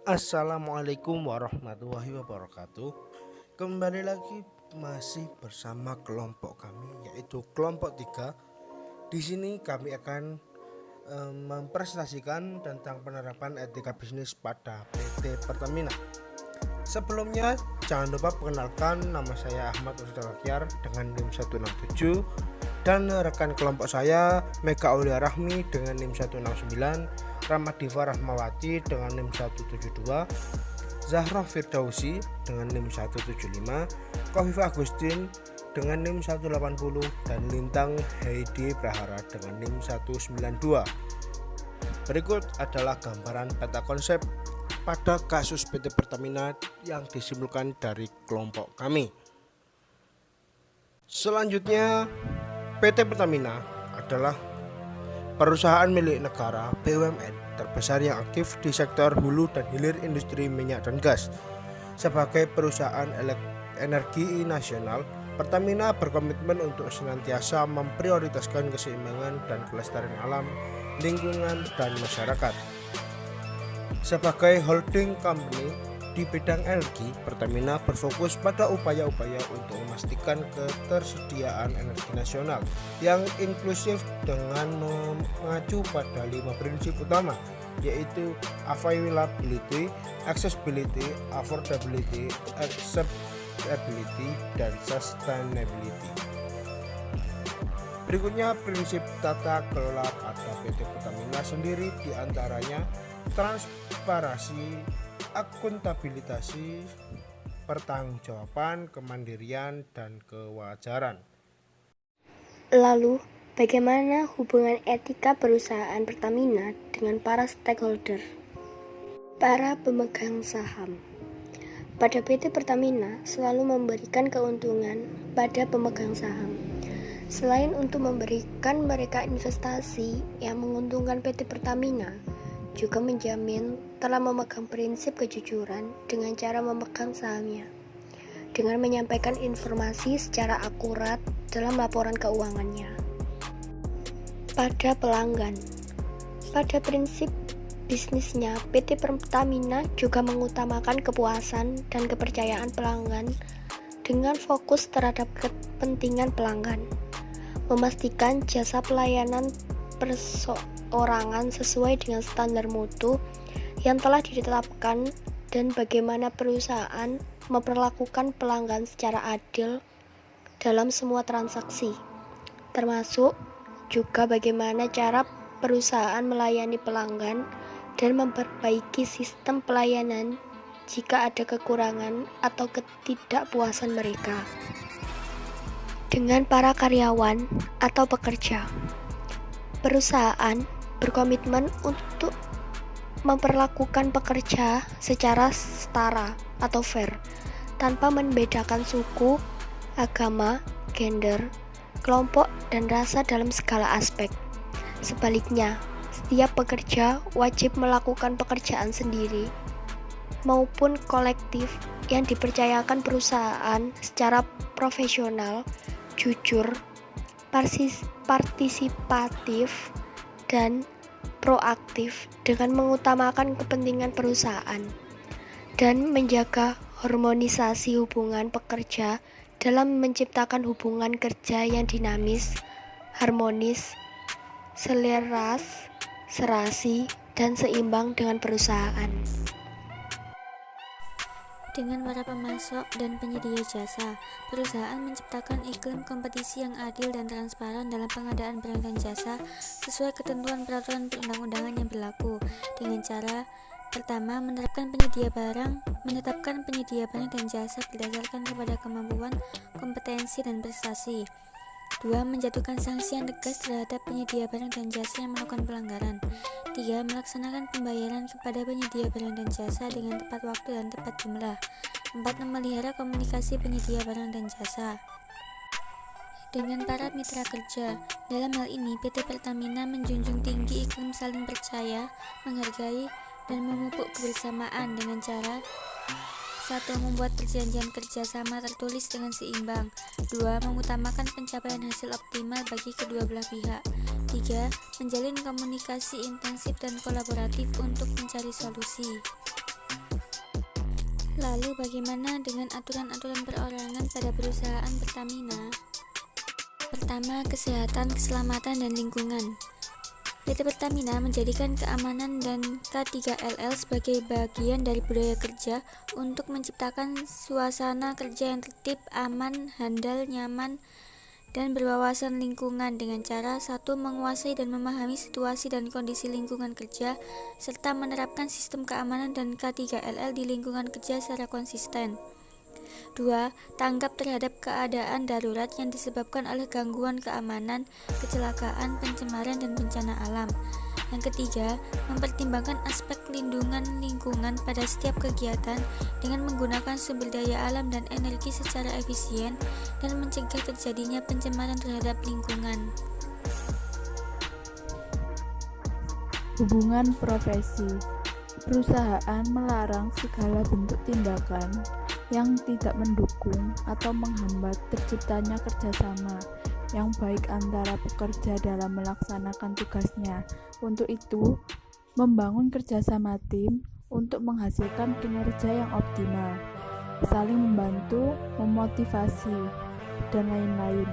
Assalamualaikum warahmatullahi wabarakatuh. Kembali lagi masih bersama kelompok kami yaitu kelompok 3. Di sini kami akan mempresentasikan tentang penerapan etika bisnis pada PT Pertamina. Sebelumnya jangan lupa perkenalkan, nama saya Ahmad Usdalakyar dengan NIM 167 dan rekan kelompok saya Mega Aulia Rahmi dengan NIM 169, Ramadiva Rahmawati dengan NIM 172, Zahroh Firdausi dengan NIM 175, Kofifa Agustin dengan NIM 180, dan Lintang Heidi Prahara dengan NIM 192. Berikut adalah gambaran peta konsep pada kasus PT Pertamina yang disimpulkan dari kelompok kami. Selanjutnya, PT Pertamina adalah perusahaan milik negara BUMN terbesar yang aktif di sektor hulu dan hilir industri minyak dan gas. Sebagai perusahaan energi nasional, Pertamina berkomitmen untuk senantiasa memprioritaskan keseimbangan dan kelestarian alam, lingkungan, dan masyarakat. Sebagai holding company di bidang energi, Pertamina berfokus pada upaya-upaya untuk memastikan ketersediaan energi nasional yang inklusif dengan mengacu pada 5 prinsip utama, yaitu availability, accessibility, affordability, acceptability, dan sustainability. Berikutnya prinsip tata kelola pada PT Pertamina sendiri, diantaranya transparansi, akuntabilitas, pertanggungjawaban, kemandirian, dan kewajaran. Lalu, bagaimana hubungan etika perusahaan Pertamina dengan para stakeholder? Para pemegang saham pada PT Pertamina selalu memberikan keuntungan pada pemegang saham. Selain untuk memberikan mereka investasi yang menguntungkan PT Pertamina, juga menjamin telah memegang prinsip kejujuran dengan cara memegang sahamnya, dengan menyampaikan informasi secara akurat dalam laporan keuangannya. Pada pelanggan, pada prinsip bisnisnya, PT Pertamina juga mengutamakan kepuasan dan kepercayaan pelanggan dengan fokus terhadap kepentingan pelanggan, memastikan jasa pelayanan perseorangan sesuai dengan standar mutu yang telah ditetapkan, dan bagaimana perusahaan memperlakukan pelanggan secara adil dalam semua transaksi, termasuk juga bagaimana cara perusahaan melayani pelanggan dan memperbaiki sistem pelayanan jika ada kekurangan atau ketidakpuasan mereka. Dengan para karyawan atau pekerja, perusahaan berkomitmen untuk memperlakukan pekerja secara setara atau fair, tanpa membedakan suku, agama, gender, kelompok, dan rasa dalam segala aspek. Sebaliknya, setiap pekerja wajib melakukan pekerjaan sendiri maupun kolektif yang dipercayakan perusahaan secara profesional, jujur, partisipatif, dan proaktif dengan mengutamakan kepentingan perusahaan dan menjaga harmonisasi hubungan pekerja dalam menciptakan hubungan kerja yang dinamis, harmonis, selaras, serasi, dan seimbang dengan perusahaan. Dengan para pemasok dan penyedia jasa, perusahaan menciptakan iklim kompetisi yang adil dan transparan dalam pengadaan barang dan jasa sesuai ketentuan peraturan perundang-undangan yang berlaku, dengan cara pertama, menetapkan penyedia barang dan jasa berdasarkan kepada kemampuan, kompetensi, dan prestasi. 2. Menjatuhkan sanksi yang tegas terhadap penyedia barang dan jasa yang melakukan pelanggaran. 3. Melaksanakan pembayaran kepada penyedia barang dan jasa dengan tepat waktu dan tepat jumlah. 4. Memelihara komunikasi penyedia barang dan jasa dengan para mitra kerja. Dalam hal ini, PT Pertamina menjunjung tinggi iklim saling percaya, menghargai, dan memupuk kebersamaan dengan cara 1. Membuat perjanjian kerjasama tertulis dengan seimbang. 2. Mengutamakan pencapaian hasil optimal bagi kedua belah pihak. 3. Menjalin komunikasi intensif dan kolaboratif untuk mencari solusi. Lalu bagaimana dengan aturan-aturan perorangan pada perusahaan Pertamina? Pertama, kesehatan, keselamatan, dan lingkungan. PT Pertamina menjadikan keamanan dan K3LL sebagai bagian dari budaya kerja untuk menciptakan suasana kerja yang tertib, aman, handal, nyaman, dan berwawasan lingkungan dengan cara 1. Menguasai dan memahami situasi dan kondisi lingkungan kerja, serta menerapkan sistem keamanan dan K3LL di lingkungan kerja secara konsisten. 2. Tanggap terhadap keadaan darurat yang disebabkan oleh gangguan keamanan, kecelakaan, pencemaran, dan bencana alam. Yang ketiga, mempertimbangkan aspek lindungan lingkungan pada setiap kegiatan dengan menggunakan sumber daya alam dan energi secara efisien dan mencegah terjadinya pencemaran terhadap lingkungan. Hubungan profesi. Perusahaan melarang segala bentuk tindakan yang tidak mendukung atau menghambat terciptanya kerjasama yang baik antara pekerja dalam melaksanakan tugasnya. Untuk itu, membangun kerjasama tim untuk menghasilkan kinerja yang optimal, saling membantu, memotivasi, dan lain-lain.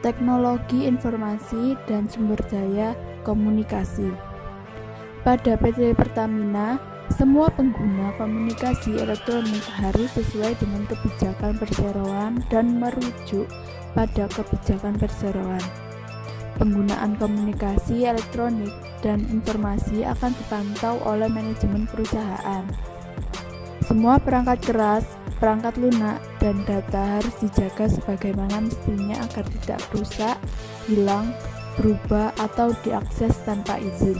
Teknologi informasi dan sumber daya komunikasi. Pada PT Pertamina, semua pengguna komunikasi elektronik harus sesuai dengan kebijakan perseroan dan merujuk pada kebijakan perseroan. Penggunaan komunikasi elektronik dan informasi akan dipantau oleh manajemen perusahaan. Semua perangkat keras, perangkat lunak, dan data harus dijaga sebagaimana mestinya agar tidak rusak, hilang, berubah, atau diakses tanpa izin.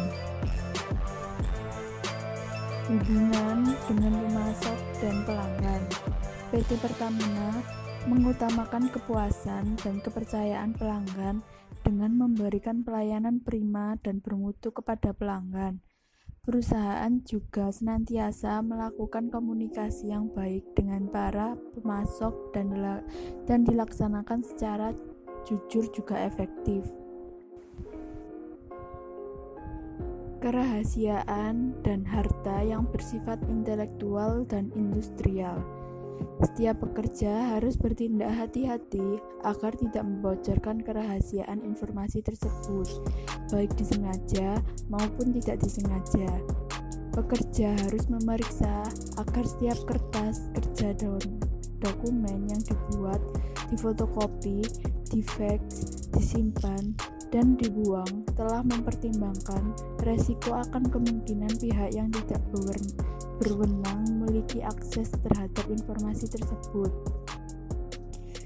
Hubungan dengan pemasok dan pelanggan. PT Pertamina mengutamakan kepuasan dan kepercayaan pelanggan dengan memberikan pelayanan prima dan bermutu kepada pelanggan. Perusahaan juga senantiasa melakukan komunikasi yang baik dengan para pemasok dan dilaksanakan secara jujur juga efektif. Kerahasiaan dan harta yang bersifat intelektual dan industrial. Setiap pekerja harus bertindak hati-hati agar tidak membocorkan kerahasiaan informasi tersebut, baik disengaja maupun tidak disengaja. Pekerja harus memeriksa agar setiap kertas kerja dokumen yang dibuat, difotokopi, difax, disimpan, dan dibuang telah mempertimbangkan resiko akan kemungkinan pihak yang tidak berwenang memiliki akses terhadap informasi tersebut.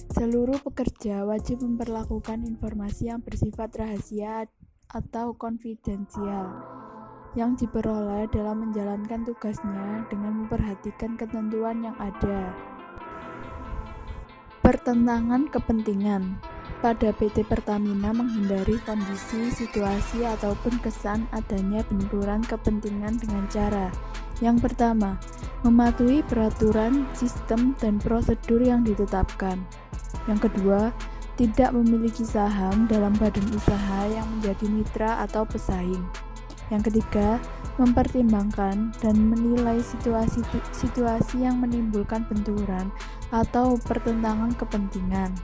Seluruh pekerja wajib memperlakukan informasi yang bersifat rahasia atau konfidensial yang diperoleh dalam menjalankan tugasnya dengan memperhatikan ketentuan yang ada. Pertentangan kepentingan. Pada PT Pertamina menghindari kondisi, situasi, ataupun kesan adanya benturan kepentingan dengan cara yang pertama, mematuhi peraturan, sistem, dan prosedur yang ditetapkan. Yang kedua, tidak memiliki saham dalam badan usaha yang menjadi mitra atau pesaing. Yang ketiga, mempertimbangkan dan menilai situasi yang menimbulkan benturan atau pertentangan kepentingan.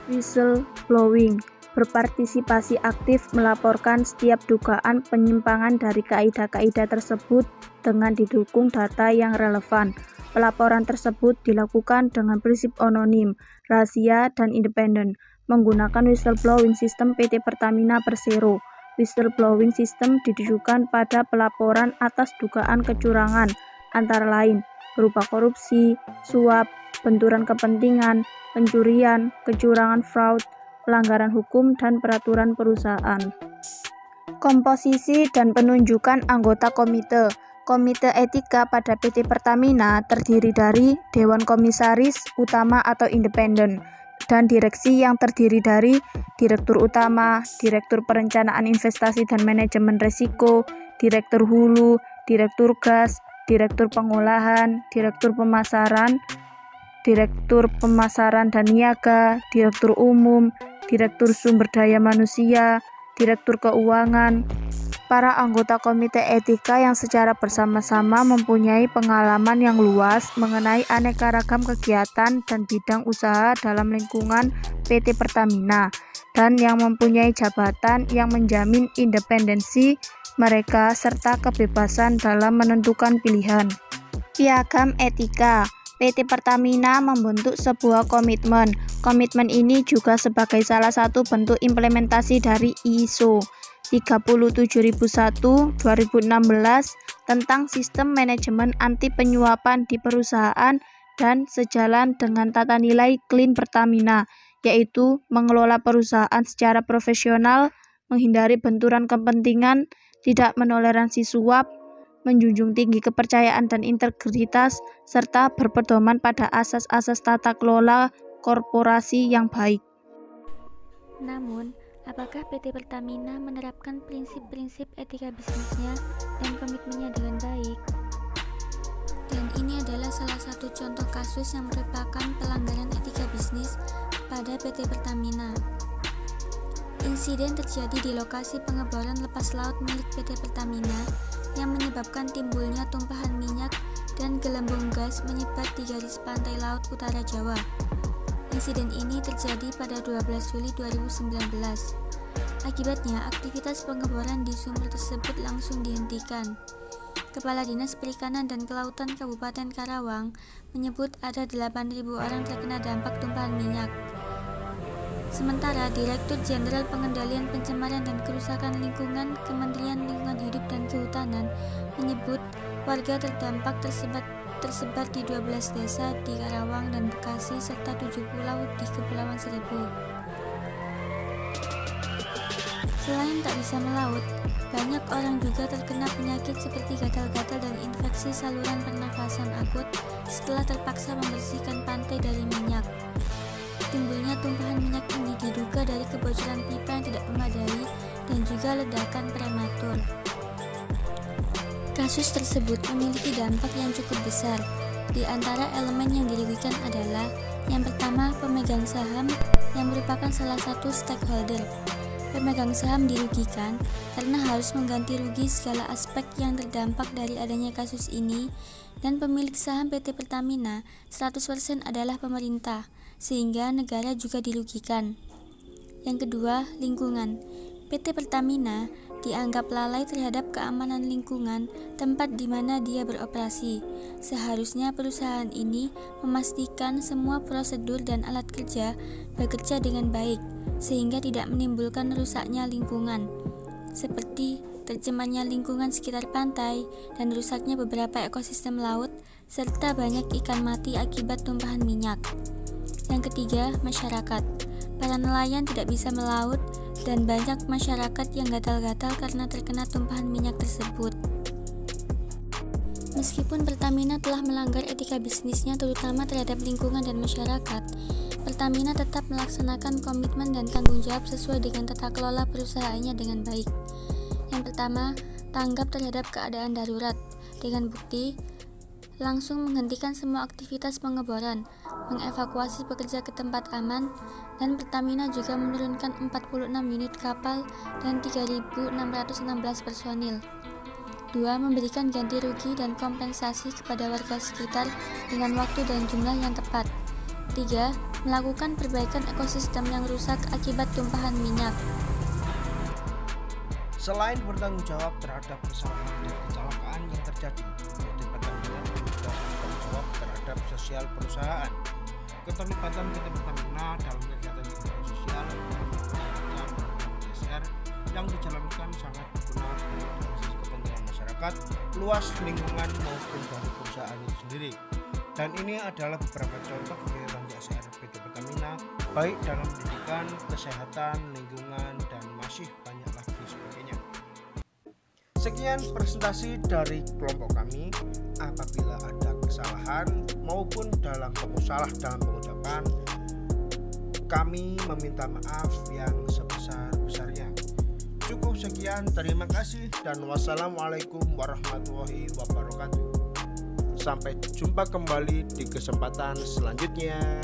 Whistleblowing, berpartisipasi aktif melaporkan setiap dugaan penyimpangan dari kaidah-kaidah tersebut dengan didukung data yang relevan. Pelaporan tersebut dilakukan dengan prinsip anonim, rahasia, dan independen, menggunakan whistleblowing sistem PT Pertamina Persero. Whistleblowing sistem ditujukan pada pelaporan atas dugaan kecurangan, antara lain berupa korupsi, suap, benturan kepentingan, pencurian, kecurangan, fraud, pelanggaran hukum, dan peraturan perusahaan. Komposisi dan penunjukan anggota komite. Komite etika pada PT Pertamina terdiri dari Dewan Komisaris Utama atau independen, dan direksi yang terdiri dari Direktur Utama, Direktur Perencanaan Investasi dan Manajemen Risiko, Direktur Hulu, Direktur Gas, Direktur Pengolahan, Direktur Pemasaran dan Niaga, Direktur Umum, Direktur Sumber Daya Manusia, Direktur Keuangan, para anggota Komite Etika yang secara bersama-sama mempunyai pengalaman yang luas mengenai aneka ragam kegiatan dan bidang usaha dalam lingkungan PT Pertamina, dan yang mempunyai jabatan yang menjamin independensi mereka serta kebebasan dalam menentukan pilihan. Piagam Etika. PT Pertamina membentuk sebuah komitmen. Komitmen ini juga sebagai salah satu bentuk implementasi dari ISO 37001/2016 tentang sistem manajemen anti penyuapan di perusahaan dan sejalan dengan tata nilai Clean Pertamina, yaitu mengelola perusahaan secara profesional, menghindari benturan kepentingan, tidak menoleransi suap, menjunjung tinggi kepercayaan dan integritas, serta berpedoman pada asas-asas tata kelola korporasi yang baik. Namun, apakah PT Pertamina menerapkan prinsip-prinsip etika bisnisnya dan komitmennya dengan baik? Dan ini adalah salah satu contoh kasus yang merupakan pelanggaran etika bisnis pada PT Pertamina. Insiden terjadi di lokasi pengeboran lepas laut milik PT Pertamina yang menyebabkan timbulnya tumpahan minyak dan gelembung gas menyebar di garis pantai laut utara Jawa. Insiden ini terjadi pada 12 Juli 2019. Akibatnya, aktivitas pengeboran di sumur tersebut langsung dihentikan. Kepala Dinas Perikanan dan Kelautan Kabupaten Karawang menyebut ada 8.000 orang terkena dampak tumpahan minyak. Sementara Direktur Jenderal Pengendalian Pencemaran dan Kerusakan Lingkungan Kementerian Lingkungan Hidup dan Kehutanan menyebut warga terdampak tersebar di 12 desa di Karawang dan Bekasi serta 7 pulau di Kepulauan Seribu. Selain tak bisa melaut, banyak orang juga terkena penyakit seperti gatal-gatal dan infeksi saluran pernafasan akut setelah terpaksa membersihkan pantai dari minyak. Timbulnya tumpahan minyak ini diduga dari kebocoran pipa yang tidak memadai dan juga ledakan prematur. Kasus tersebut memiliki dampak yang cukup besar. Di antara elemen yang dirugikan adalah yang pertama, pemegang saham yang merupakan salah satu stakeholder. Pemegang saham dirugikan karena harus mengganti rugi segala aspek yang terdampak dari adanya kasus ini, dan pemilik saham PT Pertamina 100% adalah pemerintah, sehingga negara juga dirugikan. Yang kedua, lingkungan. PT Pertamina dianggap lalai terhadap keamanan lingkungan tempat di mana dia beroperasi. Seharusnya perusahaan ini memastikan semua prosedur dan alat kerja bekerja dengan baik, sehingga tidak menimbulkan rusaknya lingkungan, seperti tercemarnya lingkungan sekitar pantai dan rusaknya beberapa ekosistem laut, serta banyak ikan mati akibat tumpahan minyak. Yang ketiga, masyarakat. Para nelayan tidak bisa melaut dan banyak masyarakat yang gatal-gatal karena terkena tumpahan minyak tersebut. Meskipun Pertamina telah melanggar etika bisnisnya terutama terhadap lingkungan dan masyarakat, Pertamina tetap melaksanakan komitmen dan tanggung jawab sesuai dengan tata kelola perusahaannya dengan baik. Yang pertama, tanggap terhadap keadaan darurat dengan bukti langsung menghentikan semua aktivitas pengeboran, mengevakuasi pekerja ke tempat aman, dan Pertamina juga menurunkan 46 unit kapal dan 3.616 personil. 2. Memberikan ganti rugi dan kompensasi kepada warga sekitar dengan waktu dan jumlah yang tepat. 3. Melakukan perbaikan ekosistem yang rusak akibat tumpahan minyak. Selain bertanggung jawab terhadap kesalahan dan kecelakaan yang terjadi, PT Pertamina juga bertanggung jawab terhadap sosial perusahaan. Keterlibatan PT Pertamina dalam kegiatan lingkungan sosial dan CSR yang dijalankan sangat berguna bagi kepentingan masyarakat, luas lingkungan maupun dari perusahaan itu sendiri. Dan ini adalah beberapa contoh kegiatan CSR PT Pertamina, baik dalam pendidikan, kesehatan, lingkungan, dan masih banyak lagi sebagainya. Sekian presentasi dari kelompok kami. Apabila ada kesalahan maupun dalam pengucapan, kami meminta maaf yang sebesar-besarnya. Cukup sekian, terima kasih, dan wassalamualaikum warahmatullahi wabarakatuh. Sampai jumpa kembali di kesempatan selanjutnya.